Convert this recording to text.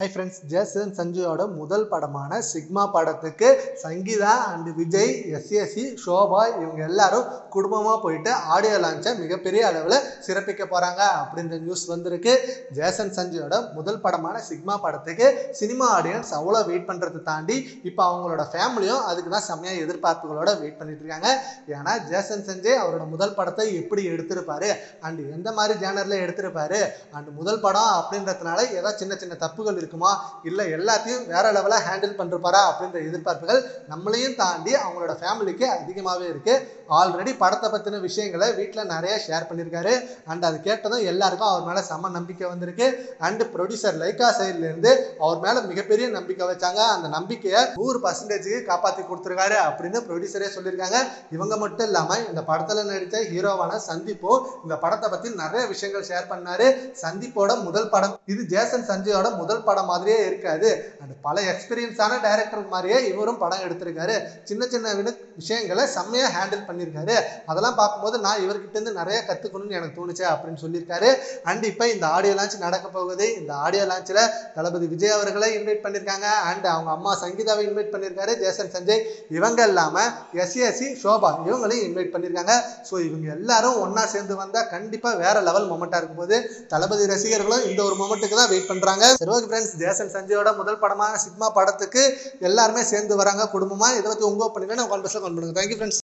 Hi friends, Jason சஞ்சயோட முதல் படமான sigma படத்துக்கு சங்கீதா அண்ட் விஜய், எஸ்ஏசி, ஷோபா இவங்க எல்லாரும் குடும்பமாக போயிட்டு ஆடியோ லான்ச்சை மிகப்பெரிய அளவில் சிறப்பிக்க போகிறாங்க அப்படின்ற நியூஸ் வந்திருக்கு. ஜேசன் சஞ்சயோட முதல் படமான சிக்மா படத்துக்கு சினிமா ஆடியன்ஸ் அவ்வளோ வெயிட் பண்ணுறதை தாண்டி இப்போ அவங்களோட ஃபேமிலியும் அதுக்கு தான் செம்மையாக எதிர்பார்ப்புகளோட வெயிட் பண்ணிட்டு இருக்காங்க. ஏன்னா ஜேசன் சஞ்சய் அவரோட முதல் படத்தை எப்படி எடுத்திருப்பாரு அண்ட் எந்த மாதிரி ஜேனரில் எடுத்திருப்பாரு அண்ட் முதல் படம் அப்படின்றதுனால ஏதாவது சின்ன சின்ன தப்புகள் இருக்குமா, இல்லை எல்லாத்தையும் வேற லெவலாக ஹேண்டில் பண்ணிருப்பாரா அப்படின்ற எதிர்பார்ப்புகள் நம்மளையும் தாண்டி அவங்களோட ஃபேமிலிக்கு அதிகமாகவே இருக்கு. ஆல்ரெடி படத்தை பற்றின விஷயங்களை வீட்டில் நிறைய ஷேர் பண்ணியிருக்காரு அண்ட் அது கேட்டதும் எல்லாருக்கும் அவர் மேலே செம்ம நம்பிக்கை வந்திருக்கு. அண்ட் ப்ரொடியூசர் லைகா சைட்லேருந்து அவர் மேலே மிகப்பெரிய நம்பிக்கை வச்சாங்க. அந்த நம்பிக்கையை 100% காப்பாற்றி கொடுத்துருக்காரு அப்படின்னு ப்ரொடியூசரே சொல்லியிருக்காங்க. இவங்க மட்டும் இல்லாமல் இந்த படத்தில் நடித்த ஹீரோவான சந்தீப்பும் இந்த படத்தை பற்றி நிறைய விஷயங்கள் ஷேர் பண்ணாரு. சந்தீப்போட முதல் படம் இது ஜேசன் சஞ்சயோட முதல் படம் மாதிரியே இருக்காது அண்ட் பல எக்ஸ்பீரியன்ஸான டைரக்டர் மாதிரியே இவரும் படம் எடுத்திருக்காரு. சின்ன சின்ன விஷயங்களை செம்மையாக ஹேண்டில் பண்ணியிருக்காரு. அதெல்லாம் பார்க்கும்போது நான் இவர்கிட்ட இருந்து நிறைய கற்றுக்கணும்னு எனக்கு தோணுச்சு அப்படின்னு சொல்லியிருக்காரு. அண்ட் இப்போ இந்த ஆடியோ லான்ச் நடக்க போகுது. இந்த ஆடியோ லான்ச்சில் தளபதி விஜய் அவர்களை இன்வைட் பண்ணியிருக்காங்க அண்ட் அவங்க அம்மா சங்கீதாவை இன்வைட் பண்ணியிருக்காரு ஜேசன் சஞ்சய். இவங்க இல்லாமல் எஸ்ஏசி, ஷோபா இவங்களையும் இன்வைட் பண்ணியிருக்காங்க. ஸோ இவங்க எல்லாரும் ஒன்றா சேர்ந்து வந்தால் கண்டிப்பாக வேற லெவல் மொமெண்ட்டாக இருக்கும்போது தளபதி ரசிகர்களும் இந்த ஒரு மொமெண்ட்டுக்கு தான் வெயிட் பண்ணுறாங்க. சரி ஓகே ஃப்ரெண்ட்ஸ், ஜேசன் சஞ்சயோட முதல் படமான சிக்மா படத்துக்கு எல்லாருமே சேர்ந்து வராங்க குடும்பமாக. இதை பற்றி உங்கள் ஒப்பீனியனை கமெண்ட் பாக்ஸில் கமெண்ட் பண்ணுங்க. Thank you friends.